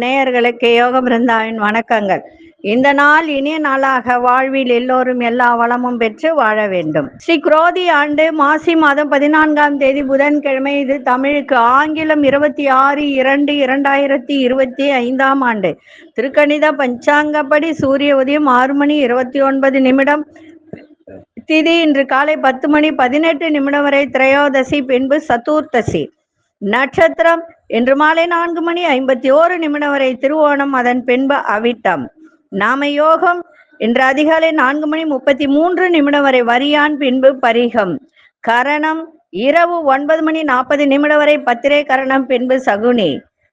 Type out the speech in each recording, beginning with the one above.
நேயர்களுக்கு யோக பிருந்தாவின் வணக்கங்கள். இந்த நாள் இனிய நாளாக வாழ்வில் எல்லோரும் எல்லா வளமும் பெற்று வாழ வேண்டும். ஸ்ரீ குரோதி ஆண்டு மாசி மாதம் 14ஆம் தேதி புதன்கிழமை. இது தமிழுக்கு ஆங்கிலம் 26/2/2025 ஆண்டு. திருக்கணித பஞ்சாங்கப்படி சூரிய உதயம் 6:29. திதி இன்று காலை 10:18 வரை திரையோதசி, பின்பு சதுர்த்தசி. நட்சத்திரம் இன்று மாலை 4:51 வரை திருவோணம், அதன் பின்பு அவிட்டம். நாம யோகம் இன்று அதிகாலை 4:33 வரை வரியான், பின்பு பரிகம். கரணம் இரவு 9:40 வரை பத்திரை கரணம், பின்பு சகுனி.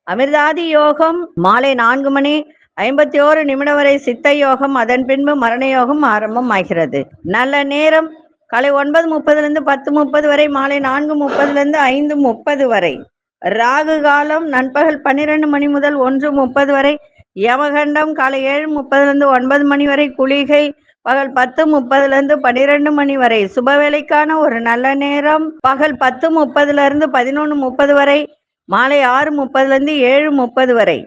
அமிர்தாதி யோகம் மாலை 4:51 வரை சித்த யோகம், அதன் பின்பு மரண யோகம் ஆரம்பம் ஆகிறது. நல்ல நேரம் காலை 9:30 10:30 வரை, மாலை 4:30 5:30 வரை. ராகு காலம் நண்பகல் 12 மணி முதல் 1:30 வரை. யமகண்டம் காலை 7:30 9 மணி வரை. குளிகை பகல் 10:30 12 மணி வரை. சுபவேளைக்கான ஒரு நல்ல நேரம் பகல் 10:30 11:30 வரை, மாலை 6:30 7:30 வரை.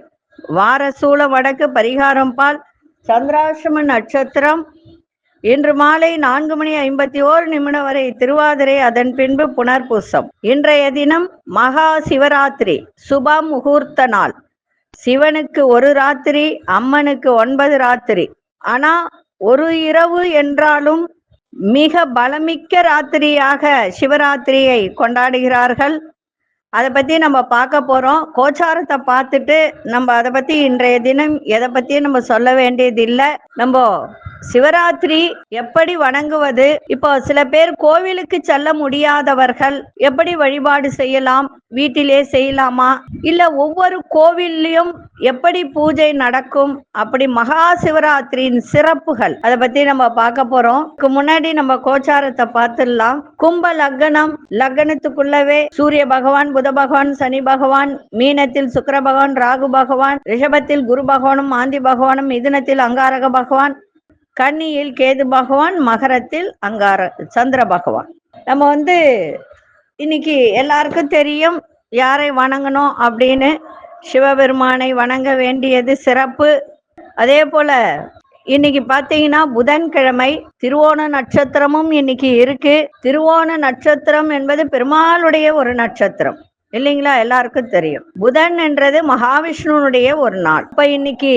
வார சூல வடக்கு, பரிகாரம் பால். சந்திராசிரம நட்சத்திரம் இன்று மாலை 4:51 வரை திருவாதிரை, அதன் பின்பு புனர்பூசம். இன்றைய தினம் மகா சிவராத்திரி, சுப முகூர்த்த நாள். சிவனுக்கு ஒரு ராத்திரி, அம்மனுக்கு 9 ராத்திரி. ஆனா ஒரு இரவு என்றாலும் மிக பலமிக்க ராத்திரியாக சிவராத்திரியை கொண்டாடுகிறார்கள். அதை பத்தி நம்ம பார்க்க போறோம். கோச்சாரத்தை பார்த்துட்டு நம்ம அதை பத்தி இன்றைய தினம் எதை பத்தியும் நம்ம சொல்ல வேண்டியது இல்லை. நம்ம சிவராத்திரி எப்படி வணங்குவது, இப்போ சில பேர் கோவிலுக்கு செல்ல முடியாதவர்கள் எப்படி வழிபாடு செய்யலாம், வீட்டிலே செய்யலாமா, இல்ல ஒவ்வொரு கோவில்லையும் எப்படி பூஜை நடக்கும், அப்படி மகா சிவராத்திரியின் சிறப்புகள் அதை பத்தி நம்ம பார்க்க போறோம். முன்னாடி நம்ம கோச்சாரத்தை பார்த்துடலாம். கும்ப லக்னம், லக்னத்துக்குள்ளவே சூரிய பகவான், புத பகவான், சனி பகவான், மீனத்தில் சுக்கிர பகவான், ராகு பகவான், ரிஷபத்தில் குரு பகவானும், மாந்தி பகவானும், மிதுனத்தில் அங்காரக பகவான், கன்னியில் கேது பகவான், மகரத்தில் சந்திர பகவான். நம்ம இன்னைக்கு எல்லாருக்கும் தெரியும் யாரை வணங்கணும் அப்படின்னு. சிவபெருமானை வணங்க வேண்டியது சிறப்பு. அதே போல இன்னைக்கு பார்த்தீங்கன்னா புதன்கிழமை, திருவோண நட்சத்திரமும் இன்னைக்கு இருக்கு. திருவோண நட்சத்திரம் என்பது பெருமாளுடைய ஒரு நட்சத்திரம் இல்லைங்களா, எல்லாருக்கும் தெரியும். புதன் என்றது மகாவிஷ்ணுனுடைய ஒரு நாள். இப்ப இன்னைக்கு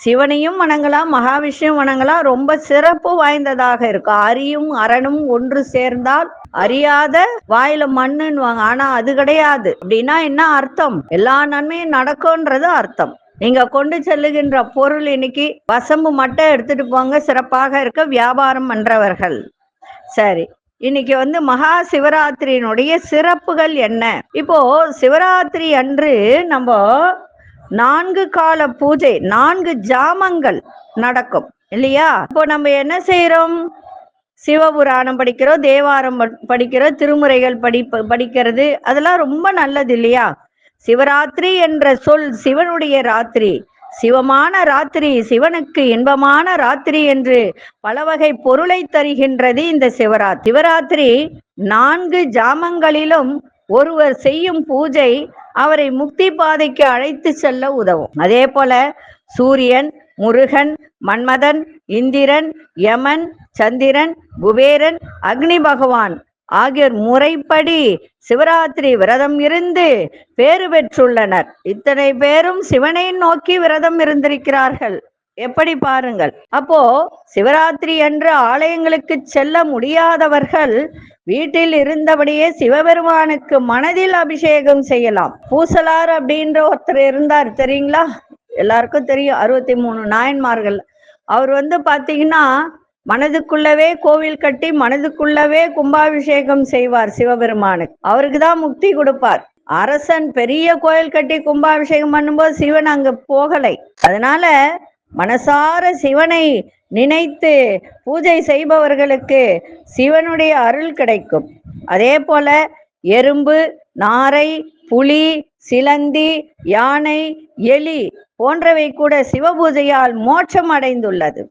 சிவனையும் வணங்கலாம், மகாவிஷ்ணுவும் வணங்கலாம். ரொம்ப சிறப்பு வாய்ந்ததாக இருக்கும். அரியும் அரணும் ஒன்று சேர்ந்தால் அறியாத வாயில மண்ணுன்னு. ஆனா அது கிடையாது. அப்படின்னா என்ன அர்த்தம்? எல்லா நன்மையும் நடக்கும்ன்றது அர்த்தம். நீங்க கொண்டு செல்லுகின்ற பொருள் இன்னைக்கு வசம்பு மட்டும் எடுத்துட்டு போங்க, சிறப்பாக இருக்க வியாபாரம் பண்றவர்கள். சரி, இன்னைக்கு மகா சிவராத்திரியினுடைய சிறப்புகள் என்ன? இப்போ சிவராத்திரி அன்று நம்ம 4 கால பூஜை, 4 ஜாமங்கள் நடக்கும் இல்லையா? இப்போ நம்ம என்ன செய்யறோம்? சிவபுராணம் படிக்கிறோம், தேவாரம் படிக்கிறோம், திருமுறைகள் படிக்கிறது. அதெல்லாம் ரொம்ப நல்லது இல்லையா? சிவராத்திரி என்ற சொல் சிவனுடைய ராத்திரி, சிவமான ராத்திரி, சிவனுக்கு இன்பமான ராத்திரி என்று பல வகை பொருளை தருகின்றது இந்த சிவராத்திரி. சிவராத்திரி 4 ஜாமங்களிலும் ஒருவர் செய்யும் பூஜை அவரை முக்தி பாதைக்கு அழைத்து செல்ல உதவும். அதே போல சூரியன், முருகன், மன்மதன், இந்திரன், யமன், சந்திரன், குபேரன், அக்னி பகவான் ஆகியோர் முறைப்படி சிவராத்திரி விரதம் இருந்து பேறு பெற்றுள்ளனர். இத்தனை பேரும் சிவனை நோக்கி விரதம் இருந்திருக்கிறார்கள். எப்படி பாருங்கள். அப்போ சிவராத்திரி அன்று ஆலயங்களுக்கு செல்ல முடியாதவர்கள் வீட்டில் இருந்தபடியே சிவபெருமானுக்கு மனதில் அபிஷேகம் செய்யலாம். பூசலார் அப்படின்ற ஒருத்தர் இருந்தார் தெரியுங்களா? எல்லாருக்கும் தெரியும். 63 நாயன்மார்கள். அவர் பாத்தீங்கன்னா மனதுக்குள்ளவே கோவில் கட்டி மனதுக்குள்ளவே கும்பாபிஷேகம் செய்வார் சிவபெருமானுக்கு. அவருக்கு தான் முக்தி கொடுப்பார். அரசன் பெரிய கோயில் கட்டி கும்பாபிஷேகம் பண்ணும்போது சிவன் அங்க போகலை. அதனால மனசார சிவனை நினைத்து பூஜை செய்பவர்களுக்கு சிவனுடைய அருள் கிடைக்கும். அதே போல எறும்பு, நாரை, புலி, சிலந்தி, யானை, எலி போன்றவை கூட சிவபூஜையால் மோட்சம் அடைந்துள்ளது.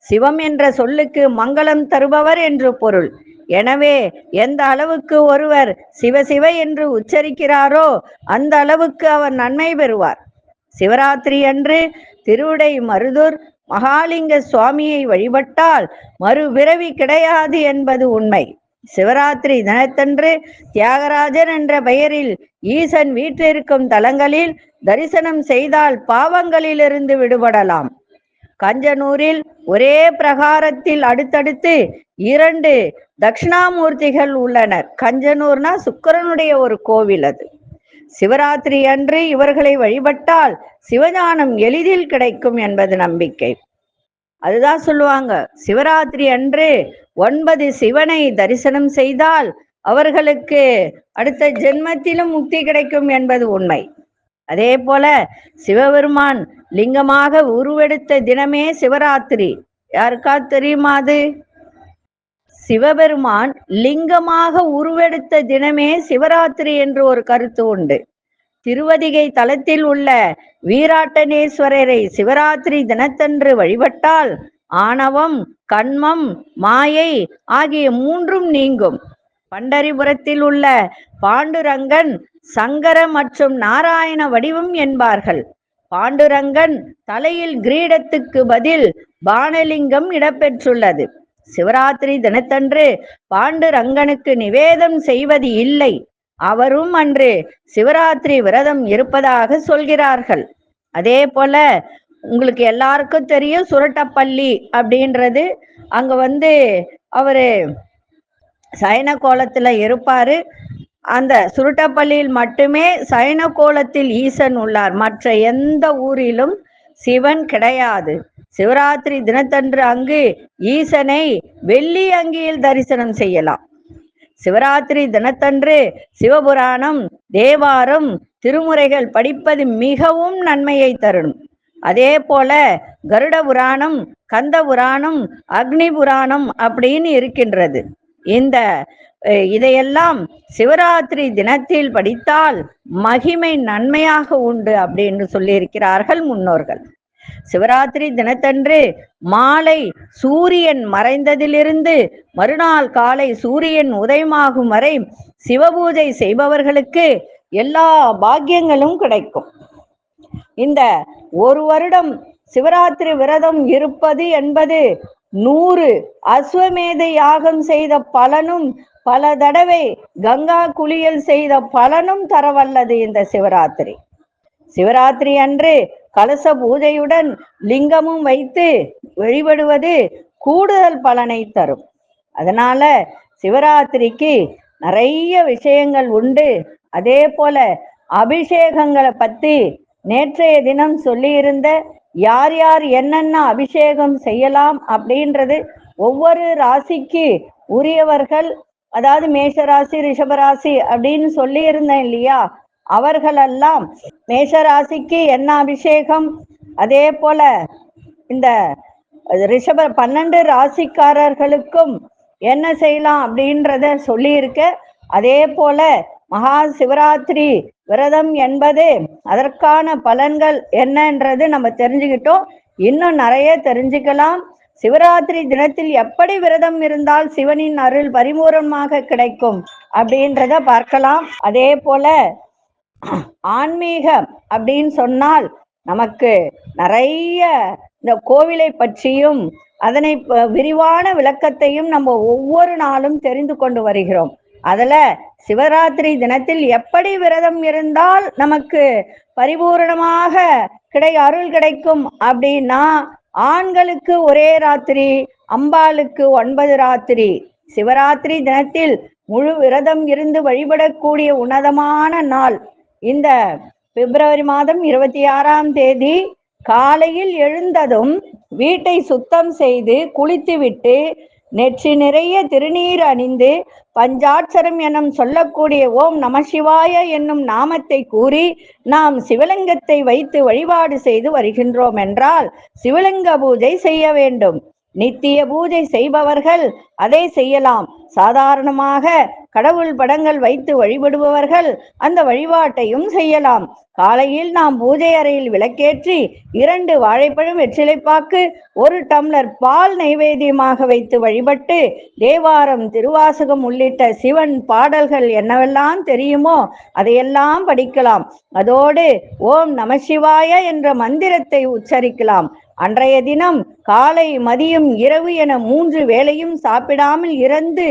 சிவம் என்ற சொல்லுக்கு மங்களம் தருபவர் என்று பொருள். எனவே எந்த அளவுக்கு ஒருவர் சிவசிவ என்று உச்சரிக்கிறாரோ அந்த அளவுக்கு அவர் நன்மை பெறுவார். சிவராத்திரி அன்று திருவிடை மருதூர் மகாலிங்க சுவாமியை வழிபட்டால் மறுபிறவி கிடையாது என்பது உண்மை. சிவராத்திரி தினத்தன்று தியாகராஜன் என்ற பெயரில் ஈசன் வீற்றிருக்கும் தலங்களில் தரிசனம் செய்தால் பாவங்களிலிருந்து விடுபடலாம். கஞ்சனூரில் ஒரே பிரகாரத்தில் அடுத்தடுத்து 2 தட்சிணாமூர்த்திகள் உள்ளனர். கஞ்சனூர்னா சுக்கிரனுடைய ஒரு கோவில். அது சிவராத்திரி அன்று இவர்களை வழிபட்டால் சிவஞானம் எளிதில் கிடைக்கும் என்பது நம்பிக்கை. அதுதான் சொல்லுவாங்க, சிவராத்திரி அன்று 9 சிவனை தரிசனம் செய்தால் அவர்களுக்கு அடுத்த ஜென்மத்திலும் முக்தி கிடைக்கும் என்பது உண்மை. அதே போல சிவபெருமான் லிங்கமாக உருவெடுத்த தினமே சிவராத்திரி. யாருக்கா தெரியுமா அது? சிவபெருமான் லிங்கமாக உருவெடுத்த தினமே சிவராத்திரி என்று ஒரு கருத்து உண்டு. திருவதிகை தலத்தில் உள்ள வீராட்டனேஸ்வரரை சிவராத்திரி தினத்தன்று வழிபட்டால் ஆணவம், கண்மம், மாயை ஆகிய 3ம் நீங்கும். பண்டரிபுரத்தில் உள்ள பாண்டுரங்கன் சங்கர மற்றும் நாராயண வடிவம் என்பார்கள். பாண்டுரங்கன் தலையில் கிரீடத்துக்கு பதில் பானலிங்கம் இடம்பெற்றுள்ளது. சிவராத்திரி தினத்தன்று பாண்டுரங்கனுக்கு நிவேதம் செய்வது இல்லை. அவரும் அன்று சிவராத்திரி விரதம் இருப்பதாக சொல்கிறார்கள். அதே போல உங்களுக்கு எல்லாருக்கும் தெரியும், சுரட்டப்பள்ளி அப்படின்றது. அங்க அவரு சயன கோலத்துல இருப்பாரு. அந்த சுருட்டப்பள்ளியில் மட்டுமே சயன கோலத்தில் ஈசன் உள்ளார். மற்ற எந்த ஊரிலும் சிவன் கிடையாது. சிவராத்திரி தினத்தன்று அங்கு ஈசனை வெள்ளி அங்கியில் தரிசனம் செய்யலாம். சிவராத்திரி தினத்தன்று சிவபுராணம், தேவாரம், திருமுறைகள் படிப்பது மிகவும் நன்மையை தரும். அதே போல கருட புராணம், கந்த புராணம், அக்னி புராணம் அப்படின்னு இருக்கின்றது. இதையெல்லாம் சிவராத்திரி தினத்தில் படித்தால் மகிமை நன்மையாக உண்டு அப்படின்னு சொல்லியிருக்கிறார்கள் முன்னோர்கள். சிவராத்திரி தினத்தன்று மாலை சூரியன் மறைந்ததிலிருந்து மறுநாள் காலை சூரியன் உதயமாகும் வரை சிவபூஜை செய்பவர்களுக்கு எல்லா பாக்கியங்களும் கிடைக்கும். இந்த ஒரு வருடம் சிவராத்திரி விரதம் இருப்பது என்பது 100 அஸ்வமேத யாகம் செய்த பலனும், பல தடவை கங்கா குளியல் செய்த பலனும் தரவல்லது இந்த சிவராத்திரி. சிவராத்திரி அன்று கலச பூஜையுடன் லிங்கமும் வைத்து வழிபடுவது கூடுதல் பலனை தரும். அதனால சிவராத்திரிக்கு நிறைய விஷயங்கள் உண்டு. அதே போல அபிஷேகங்களை பத்தி நேற்றைய தினம் சொல்லியிருந்த யார் யார் என்னென்ன அபிஷேகம் செய்யலாம் அப்படின்றது ஒவ்வொரு ராசிக்கு உரியவர்கள், அதாவது மேஷராசி, ரிஷபராசி அப்படின்னு சொல்லி இருந்தேன் இல்லையா, அவர்களெல்லாம் மேஷராசிக்கு என்ன அபிஷேகம், அதே போல இந்த ரிஷப 12 ராசிக்காரர்களுக்கும் என்ன செய்யலாம் அப்படின்றத சொல்லியிருக்க. அதே போல மகா சிவராத்திரி விரதம் என்பது அதற்கான பலன்கள் என்னன்றது நம்ம தெரிஞ்சுக்கிட்டோம். இன்னும் நிறைய தெரிஞ்சுக்கலாம். சிவராத்திரி தினத்தில் எப்படி விரதம் இருந்தால் சிவனின் அருள் பரிபூரணமாக கிடைக்கும் அப்படின்றத பார்க்கலாம். அதே போல ஆன்மீகம் அப்படின்னு சொன்னால் நமக்கு நிறைய இந்த கோவிலை பற்றியும் அதனை விரிவான விளக்கத்தையும் நம்ம ஒவ்வொரு நாளும் தெரிந்து கொண்டு வருகிறோம். அதுல சிவராத்திரி தினத்தில் எப்படி விரதம் இருந்தால் நமக்கு பரிபூரணமாக அருள் கிடைக்கும் அப்படின்னா, ஆண்களுக்கு ஒரே ராத்திரி, அம்பாளுக்கு 9 ராத்திரி. சிவராத்திரி தினத்தில் முழு விரதம் இருந்து வழிபடக்கூடிய உன்னதமான நாள் இந்த பிப்ரவரி மாதம் 26ஆம் தேதி. காலையில் எழுந்ததும் வீட்டை சுத்தம் செய்து குளித்துவிட்டு நெற்றி நிறைய திருநீர் அணிந்து பஞ்சாட்சரம் எனும் சொல்லக்கூடிய ஓம் நமசிவாய என்னும் நாமத்தை கூறி நாம் சிவலிங்கத்தை வைத்து வழிபாடு செய்து வருகின்றோம் என்றால் சிவலிங்க பூஜை செய்ய வேண்டும். நித்திய பூஜை செய்பவர்கள் அதை செய்யலாம். சாதாரணமாக கடவுள் படங்கள் வைத்து வழிபடுபவர்கள் அந்த வழிபாட்டையும் செய்யலாம். காலையில் நாம் பூஜை அறையில் விளக்கேற்றி 2 வாழைப்பழம், வெற்றிலைப்பாக்கு, 1 டம்ளர் பால் நைவேத்தியமாக வைத்து வழிபட்டு தேவாரம், திருவாசகம் உள்ளிட்ட சிவன் பாடல்கள் என்னவெல்லாம் தெரியுமோ அதையெல்லாம் படிக்கலாம். அதோடு ஓம் நமசிவாய என்ற மந்திரத்தை உச்சரிக்கலாம். அன்றைய தினம் காலை, மதியம், இரவு என 3 வேளையும் சாப்பிடாமல் இருந்து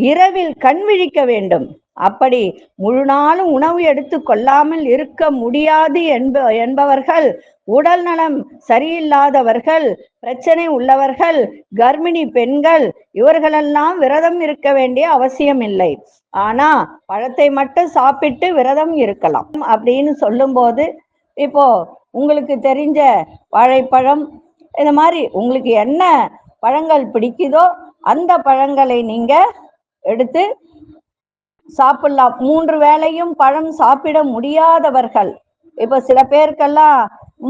இரவில் கண் விழிக்க வேண்டும். அப்படி முழு நாளும் உணவு எடுத்து கொள்ளாமல் இருக்க முடியாது என்பவர்கள், உடல் நலம் சரியில்லாதவர்கள், பிரச்சனை உள்ளவர்கள், கர்ப்பிணி பெண்கள் இவர்களெல்லாம் விரதம் இருக்க வேண்டிய அவசியம் இல்லை. ஆனா பழத்தை மட்டும் சாப்பிட்டு விரதம் இருக்கலாம் அப்படின்னு சொல்லும் போது, இப்போ உங்களுக்கு தெரிஞ்ச வாழைப்பழம், இந்த மாதிரி உங்களுக்கு என்ன பழங்கள் பிடிக்குதோ அந்த பழங்களை நீங்க எடுத்து சாப்பிடலாம். 3 வேளையும் பழம் சாப்பிட முடியாதவர்கள், இப்ப சில பேருக்கெல்லாம்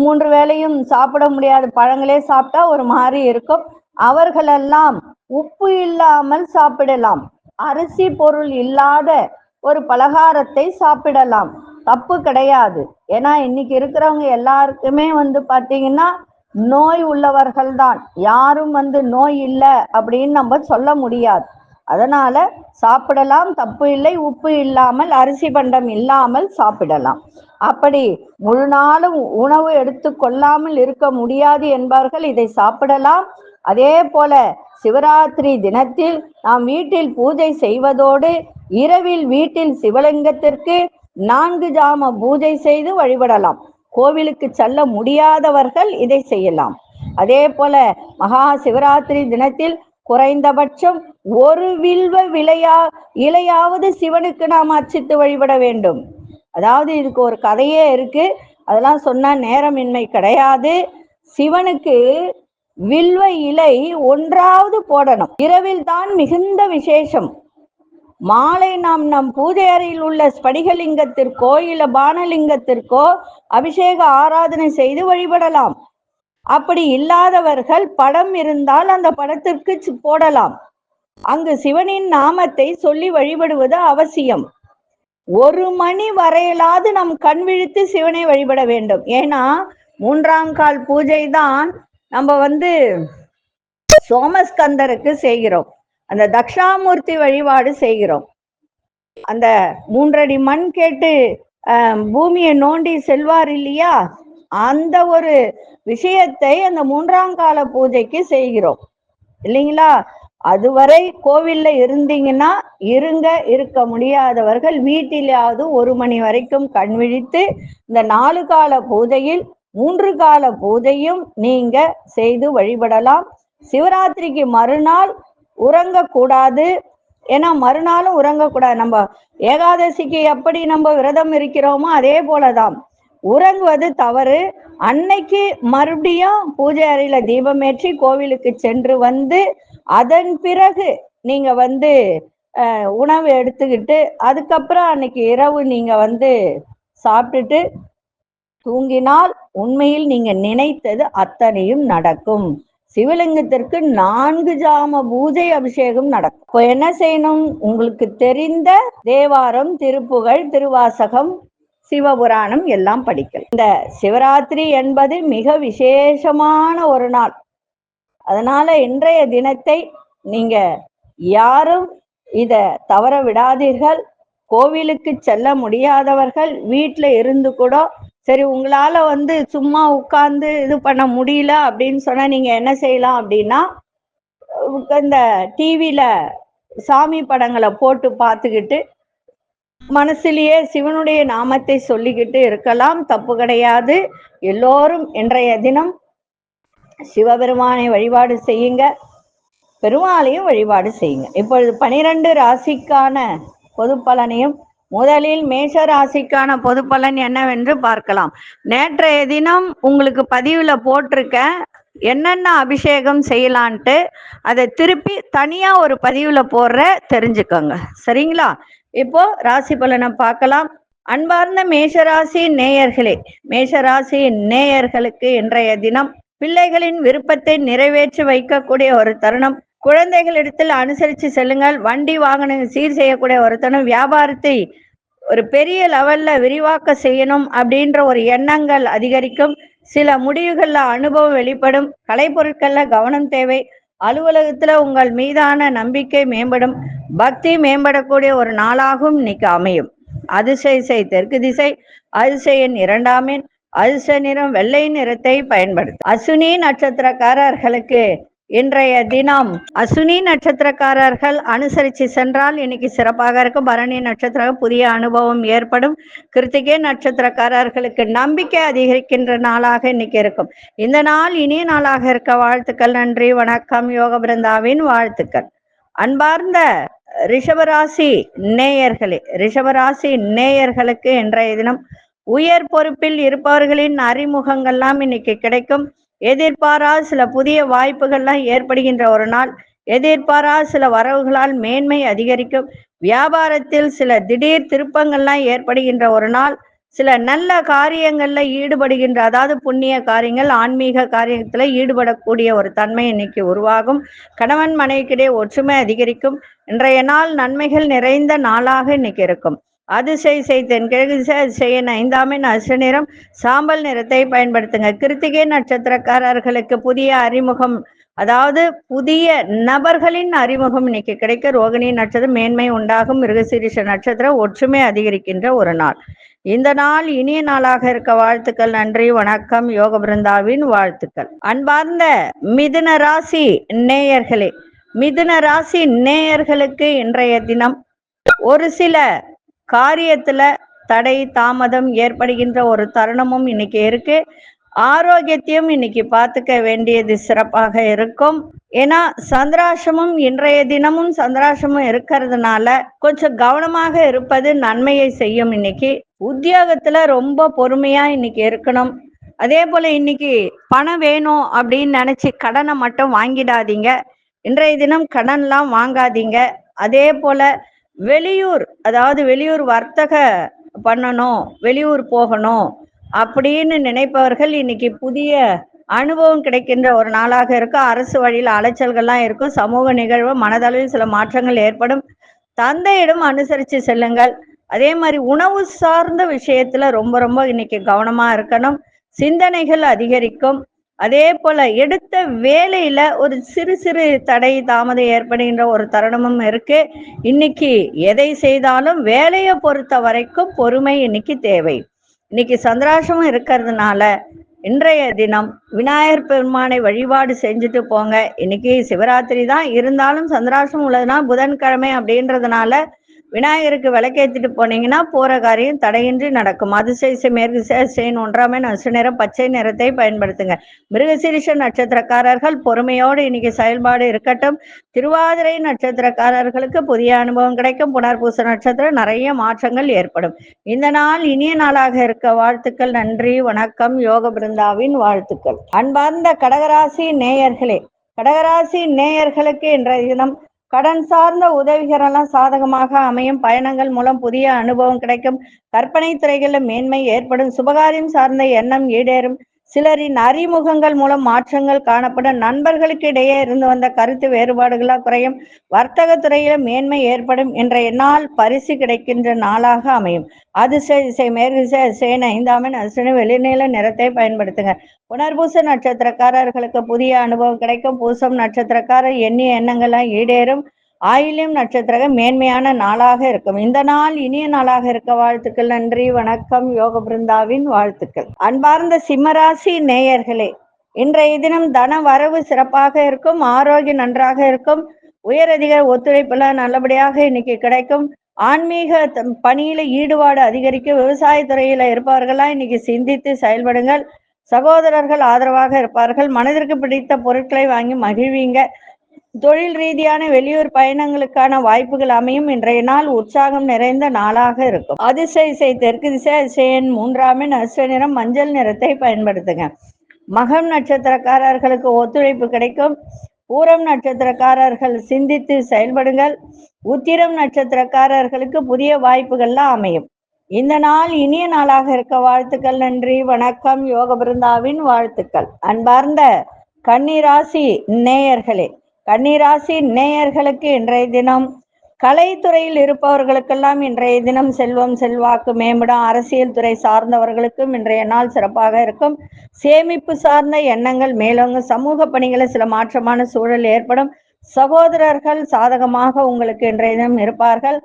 3 வேளையும் சாப்பிட முடியாத, பழங்களே சாப்பிட்டா ஒரு மாதிரி இருக்கும், அவர்களெல்லாம் உப்பு இல்லாமல் சாப்பிடலாம். அரிசி பொருள் இல்லாத ஒரு பலகாரத்தை சாப்பிடலாம், தப்பு கிடையாது. ஏன்னா இன்னைக்கு இருக்கிறவங்க எல்லாருக்குமே பாத்தீங்கன்னா நோய் உள்ளவர்கள் தான், யாரும் நோய் இல்லை அப்படின்னு நம்ம சொல்ல முடியாது. அதனால சாப்பிடலாம், தப்பு இல்லை. உப்பு இல்லாமல், அரிசி பண்டம் இல்லாமல் சாப்பிடலாம். அப்படி முழு நாளும் உணவு எடுத்து கொள்ளாமல் இருக்க முடியாது என்பவர்கள் இதை சாப்பிடலாம். அதே போல சிவராத்திரி தினத்தில் நாம் வீட்டில் பூஜை செய்வதோடு இரவில் வீட்டில் சிவலிங்கத்திற்கு 4 ஜாம பூஜை செய்து வழிபடலாம். கோவிலுக்கு செல்ல முடியாதவர்கள் இதை செய்யலாம். அதே போல மகா சிவராத்திரி தினத்தில் குறைந்தபட்சம் 1 வில்வ இலையாவது சிவனுக்கு நாம் அர்ச்சித்து வழிபட வேண்டும். அதாவது இதுக்கு ஒரு கதையே இருக்கு, அதெல்லாம் சொன்னா நேரமின்மை கிடையாது. சிவனுக்கு வில்வ இலை 1வது போடணும். இரவில் தான் மிகுந்த விசேஷம். மாலை நாம் நம் பூஜை அறையில் உள்ள ஸ்படிகலிங்கத்திற்கோ இல்ல பானலிங்கத்திற்கோ அபிஷேக ஆராதனை செய்து வழிபடலாம். அப்படி இல்லாதவர்கள் படம் இருந்தால் அந்த படத்திற்கு போடலாம். அங்கு சிவனின் நாமத்தை சொல்லி வழிபடுவது அவசியம். 1 மணி வரையிலாவது நம் கண் விழித்து சிவனை வழிபட வேண்டும். ஏன்னா 3ஆம் கால் பூஜை தான் நம்ம சோமஸ்கந்தருக்கு செய்கிறோம், அந்த தட்சிணாமூர்த்தி வழிபாடு செய்கிறோம். அந்த 3 அடி மண் கேட்டு பூமியை நோண்டி செல்வார் இல்லையா, அந்த ஒரு விஷயத்தை அந்த 3ஆம் கால பூஜைக்கு செய்கிறோம் இல்லைங்களா. அதுவரை கோவில்ல இருந்தீங்கன்னா இருங்க, இருக்க முடியாதவர்கள் வீட்டிலாவது 1 மணி வரைக்கும் கண் விழித்து இந்த 4 கால பூஜையில் 3 கால பூஜையும் நீங்க செய்து வழிபடலாம். சிவராத்திரிக்கு மறுநாள் உறங்கக்கூடாது, ஏன்னா மறுநாளும் உறங்கக்கூடாது. நம்ம ஏகாதசிக்கு எப்படி நம்ம விரதம் இருக்கிறோமோ அதே போலதான் உறங்குவது தவறு. அன்னைக்கு மறுபடியும் பூஜை அறையில தீபமேற்றி கோவிலுக்கு சென்று அதன் பிறகு நீங்க உணவு எடுத்துக்கிட்டு அதுக்கப்புறம் அன்னைக்கு இரவு நீங்க சாப்பிட்டுட்டு தூங்கினால் உண்மையில் நீங்க நினைத்தது அத்தனையும் நடக்கும். சிவலிங்கத்திற்கு 4 ஜாம பூஜை அபிஷேகம் நடக்கும். இப்போ என்ன செய்யணும், உங்களுக்கு தெரிந்த தேவாரம், திருப்புகழ், திருவாசகம், சிவபுராணம் எல்லாம் படிக்கல். இந்த சிவராத்திரி என்பது மிக விசேஷமான ஒரு நாள். அதனால இன்றைய தினத்தை நீங்க யாரும் இத தவற விடாதீர்கள். கோவிலுக்கு செல்ல முடியாதவர்கள் வீட்டுல இருந்து கூட சரி, உங்களால சும்மா உட்கார்ந்து இது பண்ண முடியல அப்படின்னு சொன்னா நீங்க என்ன செய்யலாம் அப்படின்னா, இந்த டிவில சாமி படங்களை போட்டு பார்த்துக்கிட்டு மனசுலயே சிவனுடைய நாமத்தை சொல்லிக்கிட்டு இருக்கலாம், தப்பு கிடையாது. எல்லோரும் இன்றைய தினம் சிவபெருமானை வழிபாடு செய்யுங்க, பெருமாளையும் வழிபாடு செய்யுங்க. இப்பொழுது 12 ராசிக்கான பொது பலனையும் முதலில் மேஷ ராசிக்கான பொது பலன் என்னவென்று பார்க்கலாம். நேற்றைய தினம் உங்களுக்கு பதிவுல போட்டிருக்கேன் என்னென்ன அபிஷேகம் செய்யலான்ட்டு, அதை திருப்பி தனியா ஒரு பதிவுல போடுற, தெரிஞ்சுக்கோங்க சரிங்களா. இப்போ ராசி பலனை பார்க்கலாம். அன்பார்ந்த மேஷராசி நேயர்களே, மேஷராசி நேயர்களுக்கு இன்றைய தினம் பிள்ளைகளின் விருப்பத்தை நிறைவேற்றி வைக்கக்கூடிய ஒரு தருணம். குழந்தைகளிடத்தில் அனுசரித்து செல்லுங்கள். வண்டி வாகனம் சீர் செய்யக்கூடிய ஒருத்தனும் வியாபாரத்தை ஒரு பெரிய லெவல்ல விரிவாக்க செய்யணும் அப்படின்ற ஒரு எண்ணங்கள் அதிகரிக்கும். சில முடிவுகள்ல அனுபவம் வெளிப்படும். கலைப்பொருட்கள்ல கவனம் தேவை. அலுவலகத்துல உங்கள் மீதான நம்பிக்கை மேம்படும். பக்தி மேம்படக்கூடிய ஒரு நாளாகவும் இன்னைக்கு அமையும். அதிசய தெற்கு திசை, அதிசய எண் 2ஆம் எண், அதிர்ஷ்ட நிறம் வெள்ளை நிறத்தை பயன்படுத்தும். அசுனி நட்சத்திரக்காரர்களுக்கு இன்றைய தினம் அசுனி நட்சத்திரக்காரர்கள் அனுசரித்து சென்றால் இன்னைக்கு சிறப்பாக இருக்கும். பரணி நட்சத்திரம் புதிய அனுபவம் ஏற்படும். கிருத்திகை நட்சத்திரக்காரர்களுக்கு நம்பிக்கை அதிகரிக்கின்ற நாளாக இன்னைக்கு இருக்கும். இந்த நாள் இனிய நாளாக இருக்க வாழ்த்துக்கள். நன்றி, வணக்கம். யோக பிருந்தாவின் வாழ்த்துக்கள். அன்பார்ந்த ரிஷபராசி நேயர்களே, ரிஷபராசி நேயர்களுக்கு இன்றைய தினம் உயர் பொறுப்பில் இருப்பவர்களின் அறிமுகங்கள்லாம் இன்னைக்கு கிடைக்கும். எதிர்பாராத சில புதிய வாய்ப்புகள்லாம் ஏற்படுகின்ற ஒரு நாள். எதிர்பாராத சில வரவுகளால் மேன்மை அதிகரிக்கும். வியாபாரத்தில் சில திடீர் திருப்பங்கள்லாம் ஏற்படுகின்ற ஒரு நாள். சில நல்ல காரியங்கள்ல ஈடுபடுகின்ற, அதாவது புண்ணிய காரியங்கள், ஆன்மீக காரியத்துல ஈடுபடக்கூடிய ஒரு தன்மை இன்னைக்கு உருவாகும். கணவன் மனைவிக்கிடையே ஒற்றுமை அதிகரிக்கும். இன்றைய நாள் நன்மைகள் நிறைந்த நாளாக இன்னைக்கு இருக்கும். அதிசய தென்கிழக்கு திசை, அதிசய 5ஆம் எண், அதிர்ஷ்ட நிறம் சாம்பல் நிறத்தை பயன்படுத்துங்க. கிருத்திகை நட்சத்திரக்காரர்களுக்கு புதிய அறிமுகம், அதாவது புதிய நபர்களின் அறிமுகம் இன்னைக்கு கிடைக்க. ரோகிணி நட்சத்திரம் மேன்மை உண்டாகும். மிருகசீரிஷ நட்சத்திரம் ஒற்றுமை அதிகரிக்கின்ற ஒரு நாள். இந்த நாள் இனிய நாளாக இருக்க வாழ்த்துக்கள். நன்றி, வணக்கம். யோக பிருந்தாவின் வாழ்த்துக்கள். அன்பார்ந்த மிதுன ராசி நேயர்களே, மிதுன ராசி நேயர்களுக்கு இன்றைய தினம் ஒரு சில காரியத்துல தடை தாமதம் ஏற்படுகின்ற ஒரு தருணமும் இன்னைக்கு இருக்கு. ஆரோக்கியத்தையும் இன்னைக்கு பார்த்துக்க வேண்டியது சிறப்பாக இருக்கும். ஏன்னா சந்திராசிரமம் இன்றைய தினமும் சந்திராசிரமம் இருக்கிறதுனால கொஞ்சம் கவனமாக இருப்பது நன்மையை செய்யும். இன்னைக்கு உத்தியோகத்துல ரொம்ப பொறுமையா இன்னைக்கு இருக்கணும். அதே போல இன்னைக்கு பணம் வேணும் அப்படின்னு நினைச்சு கடனை மட்டும் வாங்கிடாதீங்க. இன்றைய தினம் கடன்லாம் வாங்காதீங்க. அதே போல வெளியூர், அதாவது வெளியூர் வர்த்தக பண்ணணும், வெளியூர் போகணும் அப்படின்னு நினைப்பவர்கள் இன்னைக்கு புதிய அனுபவம் கிடைக்கின்ற ஒரு நாளாக இருக்கும். அரசு வழியில் அலைச்சல்கள்லாம் இருக்கும். சமூக நிகழ்வு மனதளவில் சில மாற்றங்கள் ஏற்படும். தந்தையிடம் அனுசரித்து செல்லுங்கள். அதே மாதிரி உணவு சார்ந்த விஷயத்துல ரொம்ப ரொம்ப இன்னைக்கு கவனமா இருக்கணும். சிந்தனைகள் அதிகரிக்கும். அதே போல எடுத்த வேலையில ஒரு சிறு சிறு தடை தாமதம் ஏற்படுகின்ற ஒரு தருணமும் இருக்கு. இன்னைக்கு எதை செய்தாலும் வேலையை பொறுத்த வரைக்கும் பொறுமை இன்னைக்கு தேவை. இன்னைக்கு சந்திராசிரமம் இருக்கிறதுனால இன்றைய தினம் விநாயகர் பெருமானை வழிபாடு செஞ்சுட்டு போங்க. இன்னைக்கு சிவராத்திரி தான், இருந்தாலும் சந்திராசிரமம் உள்ளதுன்னா புதன்கிழமை அப்படின்றதுனால விநாயகருக்கு விளக்கேற்றிட்டு போனீங்கன்னா போற காரியம் தடையின்றி நடக்கும். அதிசய மேற்கு திசை 1ஆம் எண், அதிர்ஷ்ட நிறம் பச்சை நிறத்தை பயன்படுத்துங்க. மிருகசீரிஷ நட்சத்திரக்காரர்கள் பொறுமையோடு இன்னைக்கு செயல்பாடு இருக்கட்டும். திருவாதிரை நட்சத்திரக்காரர்களுக்கு புதிய அனுபவம் கிடைக்கும். புனர்பூச நட்சத்திரம் நிறைய மாற்றங்கள் ஏற்படும். இந்த நாள் இனிய நாளாக இருக்க வாழ்த்துக்கள். நன்றி, வணக்கம். யோக பிருந்தாவின் வாழ்த்துக்கள். அன்பார்ந்த கடகராசி நேயர்களே, கடகராசி நேயர்களுக்கு இன்றைய தினம் கடன் சார்ந்த உதவிகளெல்லாம் சாதகமாக அமையும். பயணங்கள் மூலம் புதிய அனுபவம் கிடைக்கும். கற்பனை துறைகளில் மேன்மை ஏற்படும். சுபகாரியம் சார்ந்த எண்ணம் ஈடேறும். சிலரின் அறிமுகங்கள் மூலம் மாற்றங்கள் காணப்படும். நண்பர்களுக்கு இடையே இருந்து வந்த கருத்து வேறுபாடுகளாக குறையும். வர்த்தக துறையில மேன்மை ஏற்படும். இன்றைய நாள் பரிசு கிடைக்கின்ற நாளாக அமையும். அதிசய மேற்கு திசை 5ஆம் எண், அதிர்ஷ்ட வெளிநீல நிறத்தை பயன்படுத்துங்க. புனர்பூச நட்சத்திரக்காரர்களுக்கு புதிய அனுபவம் கிடைக்கும். பூசம் நட்சத்திரக்காரர் எண்ணிய எண்ணங்கள்லாம் ஈடேறும். ஆயில்யம் நட்சத்திரம் மேன்மையான நாளாக இருக்கும். இந்த நாள் இனிய நாளாக இருக்க வாழ்த்துக்கள். நன்றி, வணக்கம். யோக பிருந்தாவின் வாழ்த்துக்கள். அன்பார்ந்த சிம்மராசி நேயர்களே, இன்றைய தினம் தன வரவு சிறப்பாக இருக்கும். ஆரோக்கியம் நன்றாக இருக்கும். உயரதிகார ஒத்துழைப்புலாம் நல்லபடியாக இன்னைக்கு கிடைக்கும். ஆன்மீக பணியில ஈடுபாடு அதிகரிக்கும். விவசாயத்துறையில இருப்பவர்கள்லாம் இன்னைக்கு சிந்தித்து செயல்படுங்கள். சகோதரர்கள் ஆதரவாக இருப்பார்கள். மனதிற்கு பிடித்த பொருட்களை வாங்கி மகிழ்வீங்க. தொழில் ரீதியான வெளியூர் பயணங்களுக்கான வாய்ப்புகள் அமையும். இன்றைய நாள் உற்சாகம் நிறைந்த நாளாக இருக்கும். அதிசய தெற்கு திசை, அதிசய 3ஆம் எண், அதிர்ஷ்ட நிறம் மஞ்சள் நிறத்தை பயன்படுத்துங்க. மகம் நட்சத்திரக்காரர்களுக்கு ஒத்துழைப்பு கிடைக்கும். பூரம் நட்சத்திரக்காரர்கள் சிந்தித்து செயல்படுங்கள். உத்திரம் நட்சத்திரக்காரர்களுக்கு புதிய வாய்ப்புகள்லாம் அமையும். இந்த நாள் இனிய நாளாக இருக்க வாழ்த்துக்கள். நன்றி, வணக்கம். யோக பிருந்தாவின் வாழ்த்துக்கள். அன்பார்ந்த கன்னிராசி நேயர்களே, கன்னிராசி நேயர்களுக்கு இன்றைய தினம் கலைத்துறையில் இருப்பவர்களுக்கெல்லாம் இன்றைய தினம் செல்வம் செல்வாக்கு மேம்படும். அரசியல் துறை சார்ந்தவர்களுக்கும் இன்றைய நாள் சிறப்பாக இருக்கும். சேமிப்பு சார்ந்த எண்ணங்கள் மேலோங்கும். சமூக பணிகளில் சில மாற்றமான சூழல் ஏற்படும். சகோதரர்கள் சாதகமாக உங்களுக்கு இன்றைய தினம் இருப்பார்கள்.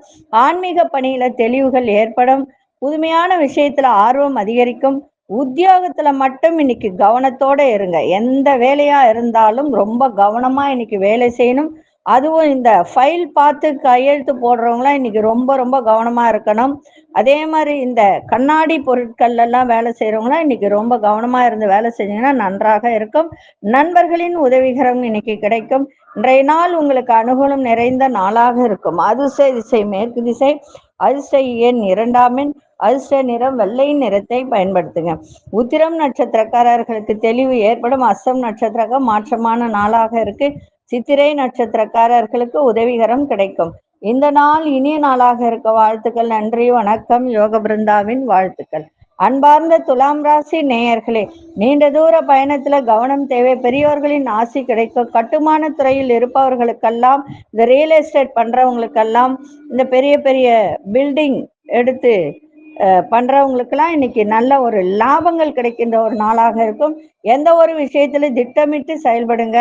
ஆன்மீக பணியில தெளிவுகள் ஏற்படும். புதுமையான விஷயத்துல ஆர்வம் அதிகரிக்கும். உத்தியோகத்துல மட்டும் இன்னைக்கு கவனத்தோட இருங்க. எந்த வேலையா இருந்தாலும் ரொம்ப கவனமா இன்னைக்கு வேலை செய்யணும். அதுவும் இந்த ஃபைல் பார்த்து கையெழுத்து போடுறவங்களாம் இன்னைக்கு ரொம்ப ரொம்ப கவனமா இருக்கணும். அதே மாதிரி இந்த கண்ணாடி பொருட்கள் எல்லாம் வேலை செய்யறவங்களாம் இன்னைக்கு ரொம்ப கவனமா இருந்து வேலை செஞ்சீங்கன்னா நன்றாக இருக்கும். நண்பர்களின் உதவிகரம் இன்னைக்கு கிடைக்கும். இன்றைய நாள் உங்களுக்கு அனுகூலம் நிறைந்த நாளாக இருக்கும். அதிர்ஷ்ட திசை மேற்கு திசை. அதிர்ஷ்ட எண் 2ஆம் எண். அதிர்ஷ்ட நிறம் வெள்ளை நிறத்தை பயன்படுத்துங்க. உத்திரம் நட்சத்திரக்காரர்களுக்கு தெளிவு ஏற்படும். அஸ்தம் நட்சத்திரக்கு மாற்றமான நாளாக இருக்கு. சித்திரை நட்சத்திரக்காரர்களுக்கு உதவிகரம் கிடைக்கும். இந்த நாள் இனிய நாளாக இருக்க வாழ்த்துக்கள். நன்றி, வணக்கம். யோக பிருந்தாவின் வாழ்த்துக்கள். அன்பார்ந்த துலாம் ராசி நேயர்களே, நீண்ட தூர பயணத்துல கவனம் தேவை. பெரியோர்களின் ஆசி கிடைக்கும். கட்டுமான துறையில் இருப்பவர்களுக்கெல்லாம், இந்த ரியல் எஸ்டேட் பண்றவங்களுக்கெல்லாம், இந்த பெரிய பெரிய பில்டிங் எடுத்து பண்றவங்களுக்கெல்லாம் இன்னைக்கு நல்ல ஒரு லாபங்கள் கிடைக்கின்ற ஒரு நாளாக இருக்கும். எந்த ஒரு விஷயத்துல திட்டமிட்டு செயல்படுங்க.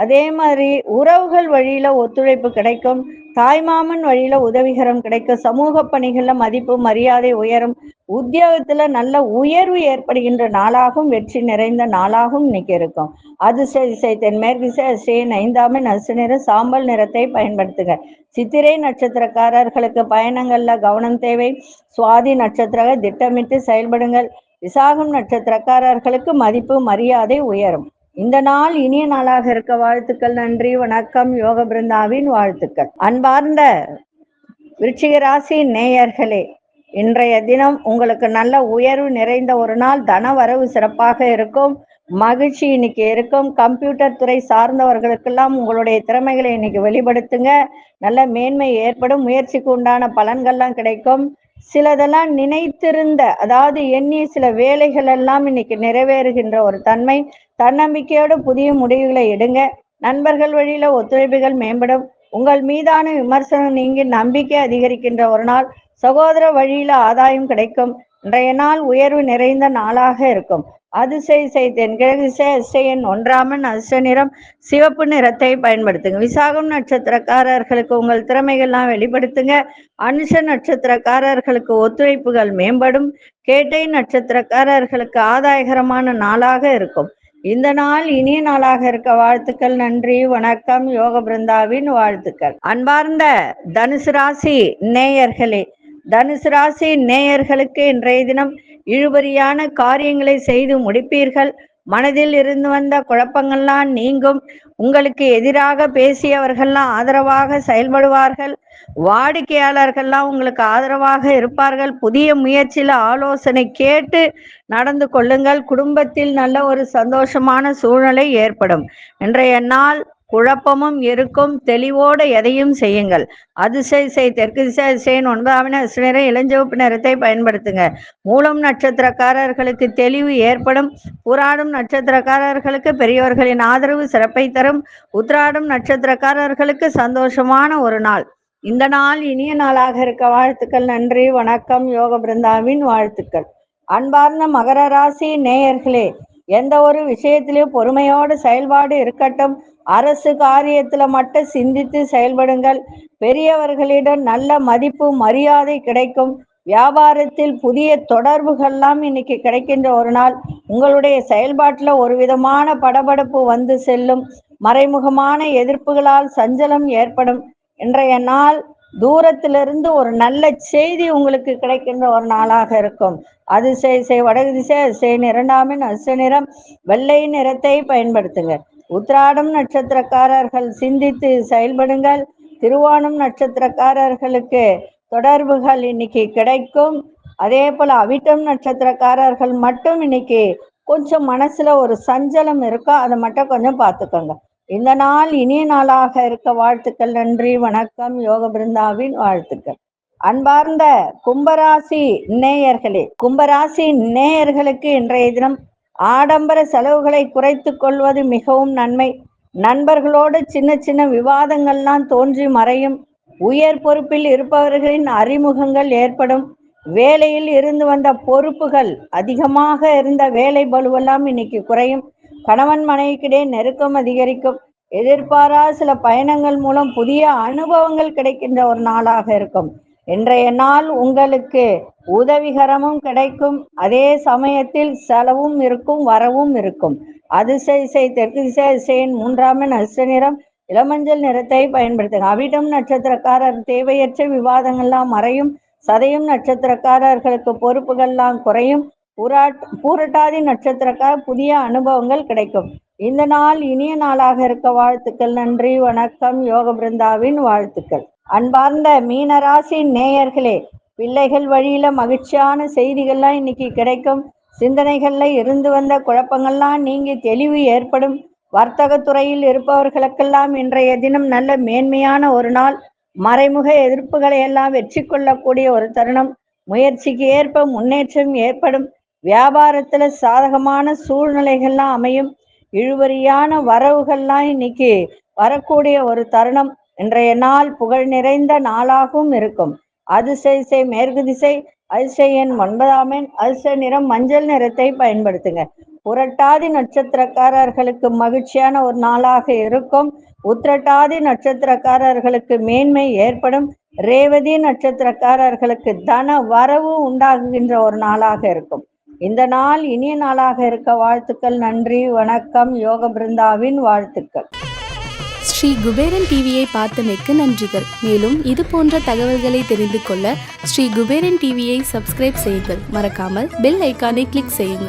அதே மாதிரி உறவுகள் வழியில ஒத்துழைப்பு கிடைக்கும். தாய்மாமன் வழியில உதவிகரம் கிடைக்கும். சமூக பணிகள்ல மதிப்பு மரியாதை உயரும். உத்தியோகத்துல நல்ல உயர்வு ஏற்படுகின்ற நாளாகவும் வெற்றி நிறைந்த நாளாகவும் இன்னைக்கு இருக்கும். அதிர்ஷ்ட திசை தென்மேற்கு திசை. அதிர்ஷ்ட 5ஆம் எண். அதிர்ஷ்ட நிறம் சாம்பல் நிறத்தை பயன்படுத்துங்க. சித்திரை நட்சத்திரக்காரர்களுக்கு பயணங்கள்ல கவனம் தேவை. சுவாதி நட்சத்திர திட்டமிட்டு செயல்படுங்கள். விசாகம் நட்சத்திரக்காரர்களுக்கு மதிப்பு மரியாதை உயரும். இந்த நாள் இனிய நாளாக இருக்க வாழ்த்துக்கள். நன்றி, வணக்கம். யோக பிருந்தாவின் வாழ்த்துக்கள். அன்பார்ந்த விருச்சிக ராசி நேயர்களே, இன்றைய தினம் உங்களுக்கு நல்ல உயர்வு நிறைந்த ஒரு நாள். தன வரவு சிறப்பாக இருக்கும். மகிழ்ச்சி இன்னைக்கு இருக்கும். கம்ப்யூட்டர் துறை சார்ந்தவர்களுக்கெல்லாம் உங்களுடைய திறமைகளை இன்னைக்கு வெளிப்படுத்துங்க. நல்ல மேன்மை ஏற்படும். முயற்சிக்கு உண்டான பலன்கள்லாம் கிடைக்கும். சிலதெல்லாம் நினைத்திருந்த, அதாவது எண்ணிய சில வேலைகள் எல்லாம் இன்னைக்கு நிறைவேறுகின்ற ஒரு தன்மை. தன்னம்பிக்கையோடு புதிய முடிவுகளை எடுங்க. நண்பர்கள் வழியில ஒத்துழைப்புகள் மேம்படும். உங்கள் மீதான விமர்சனம் நீங்கி நம்பிக்கை அதிகரிக்கின்ற ஒரு நாள். சகோதர வழியில ஆதாயம் கிடைக்கும். இன்றைய நாள் உயர்வு நிறைந்த நாளாக இருக்கும். அதிசய தென்கிழக்கு திசை. அதிர்ஷ்ட எண் 1ஆம் எண். அதிர்ஷ்ட நிறம் சிவப்பு நிறத்தை பயன்படுத்துங்க. விசாகம் நட்சத்திரக்காரர்களுக்கு உங்கள் திறமைகள்லாம் வெளிப்படுத்துங்க. அனுஷ நட்சத்திரக்காரர்களுக்கு ஒத்துழைப்புகள் மேம்படும். கேட்டை நட்சத்திரக்காரர்களுக்கு ஆதாயகரமான நாளாக இருக்கும். இந்த நாள் இனிய நாளாக இருக்க வாழ்த்துக்கள். நன்றி, வணக்கம். யோக பிருந்தாவின் வாழ்த்துக்கள். அன்பார்ந்த தனுசு ராசி நேயர்களே, தனுசு ராசி நேயர்களுக்கு இன்றைய தினம் இழுபறியான காரியங்களை செய்து முடிப்பீர்கள். மனதில் இருந்து வந்த குழப்பங்கள்லாம் நீங்கும். உங்களுக்கு எதிராக பேசியவர்கள்லாம் ஆதரவாக செயல்படுவார்கள். வாடிக்கையாளர்கள்லாம் உங்களுக்கு ஆதரவாக இருப்பார்கள். புதிய முயற்சியில ஆலோசனை கேட்டு நடந்து கொள்ளுங்கள். குடும்பத்தில் நல்ல ஒரு சந்தோஷமான சூழ்நிலை ஏற்படும். இன்றைய நாள் குழப்பமும் இருக்கும். தெளிவோடு எதையும் செய்யுங்கள். அதிசய தெற்கு திசை. அதிசயம் 9ஆம் எண். அதிர்ஷ்ட நிறம் இளஞ்சிவப்பு நிறத்தை பயன்படுத்துங்க. மூலம் நட்சத்திரக்காரர்களுக்கு தெளிவு ஏற்படும். புராடும் நட்சத்திரக்காரர்களுக்கு பெரியவர்களின் ஆதரவு சிறப்பை தரும். உத்திராடும் நட்சத்திரக்காரர்களுக்கு சந்தோஷமான ஒரு நாள். இந்த நாள் இனிய நாளாக இருக்க வாழ்த்துக்கள். நன்றி, வணக்கம். யோக பிருந்தாவின் வாழ்த்துக்கள். அன்பார்ந்த மகர ராசி நேயர்களே, எந்த ஒரு விஷயத்திலும் பொறுமையோடு செயல்பாடு இருக்கட்டும். அரசு காரியத்துல மட்டும் சிந்தித்து செயல்படுங்கள். பெரியவர்களிடம் நல்ல மதிப்பு மரியாதை கிடைக்கும். வியாபாரத்தில் புதிய தொடர்புகள்லாம் இன்னைக்கு கிடைக்கின்ற ஒரு நாள். உங்களுடைய செயல்பாட்டுல ஒரு விதமான படபடப்பு வந்து செல்லும். மறைமுகமான எதிர்ப்புகளால் சஞ்சலம் ஏற்படும். இன்றைய நாள் தூரத்திலிருந்து ஒரு நல்ல செய்தி உங்களுக்கு கிடைக்கின்ற ஒரு நாளாக இருக்கும். அதிசய வடகு திசை. அதிசயம் 2ஆம் எண். அதிர்ஷ்ட நிறம் வெள்ளை நிறத்தை பயன்படுத்துங்க. உத்திராடம் நட்சத்திரக்காரர்கள் சிந்தித்து செயல்படுங்கள். திருவோணம் நட்சத்திரக்காரர்களுக்கு தொடர்புகள் இன்னைக்கு கிடைக்கும். அதே போல அவிட்டம் நட்சத்திரக்காரர்கள் மட்டும் இன்னைக்கு கொஞ்சம் மனசுல ஒரு சஞ்சலம் இருக்கும். அதை மட்டும் கொஞ்சம் பார்த்துக்கோங்க. இந்த நாள் இனிய நாளாக இருக்க வாழ்த்துக்கள். நன்றி, வணக்கம். யோக பிருந்தாவின் வாழ்த்துக்கள். அன்பார்ந்த கும்பராசி நேயர்களே, கும்பராசி நேயர்களுக்கு இன்றைய தினம் ஆடம்பர செலவுகளை குறைத்து கொள்வது மிகவும் நன்மை. நண்பர்களோடு சின்ன சின்ன விவாதங்கள்லாம் தோன்றி மறையும். உயர் பொறுப்பில் இருப்பவர்களின் அறிமுகங்கள் ஏற்படும். வேலையில் இருந்து வந்த பொறுப்புகள் அதிகமாக இருந்த வேலை பளுவெல்லாம் இன்னைக்கு குறையும். கணவன் மனைவிக்கிடையே நெருக்கம் அதிகரிக்கும். எதிர்பாராத சில பயணங்கள் மூலம் புதிய அனுபவங்கள் கிடைக்கின்ற ஒரு நாளாக இருக்கும். இன்றைய நாள் உங்களுக்கு உதவிகரமும் கிடைக்கும். அதே சமயத்தில் செலவும் இருக்கும், வரவும் இருக்கும். அதிசய தெற்கு திசை அதிசயின் 3ஆம் எண் அதிர்ஷ்ட நிறம் இளமஞ்சள் நிறத்தை பயன்படுத்துங்க. அவிட்டம் நட்சத்திரக்காரர் தேவையற்ற விவாதங்கள்லாம் மறையும். சதயம் நட்சத்திரக்காரர்களுக்கு பொறுப்புகள்லாம் குறையும். பூரட்டாதி நட்சத்திரக்காரர் புதிய அனுபவங்கள் கிடைக்கும். இந்த நாள் இனிய நாளாக இருக்க வாழ்த்துக்கள். நன்றி, வணக்கம். யோக பிருந்தாவின் வாழ்த்துக்கள். அன்பார்ந்த மீனராசி நேயர்களே, பிள்ளைகள் வழியில மகிழ்ச்சியான செய்திகள்லாம் இன்னைக்கு கிடைக்கும். சிந்தனைகள்ல இருந்து வந்த குழப்பங்கள்லாம் நீங்கி தெளிவு ஏற்படும். வர்த்தகத்துறையில் இருப்பவர்களுக்கெல்லாம் இன்றைய தினம் நல்ல மேன்மையான ஒரு நாள். மறைமுக எதிர்ப்புகளை எல்லாம் வெற்றி கொள்ளக்கூடிய ஒரு தருணம். முயற்சிக்கு ஏற்ப முன்னேற்றம் ஏற்படும். வியாபாரத்துல சாதகமான சூழ்நிலைகள்லாம் அமையும். இழுபறியான வரவுகள்லாம் இன்னைக்கு வரக்கூடிய ஒரு தருணம். இன்றைய நாள் புகழ் நிறைந்த நாளாகவும் இருக்கும். அதிசய மேற்கு திசை அதிர்ஷ்ட எண் 9ஆம் எண் அதிர்ஷ்ட நிறம் மஞ்சள் நிறத்தை பயன்படுத்துங்க. புரட்டாதி நட்சத்திரக்காரர்களுக்கு மகிழ்ச்சியான ஒரு நாளாக இருக்கும். உத்திரட்டாதி நட்சத்திரக்காரர்களுக்கு மேன்மை ஏற்படும். ரேவதி நட்சத்திரக்காரர்களுக்கு தன வரவு உண்டாகுகின்ற ஒரு நாளாக இருக்கும். இந்த நாள் இனிய நாளாக இருக்க வாழ்த்துக்கள். நன்றி, வணக்கம். யோக பிருந்தாவின் வாழ்த்துக்கள். ஸ்ரீ குபேரன் டிவியை பார்த்தமைக்கு நன்றிகள். மேலும் இது போன்ற தகவல்களை தெரிந்து கொள்ள ஸ்ரீ குபேரன் டிவியை சப்ஸ்கிரைப் செய்யுங்கள். மறக்காமல் பெல் ஐக்கானை கிளிக் செய்யுங்கள்.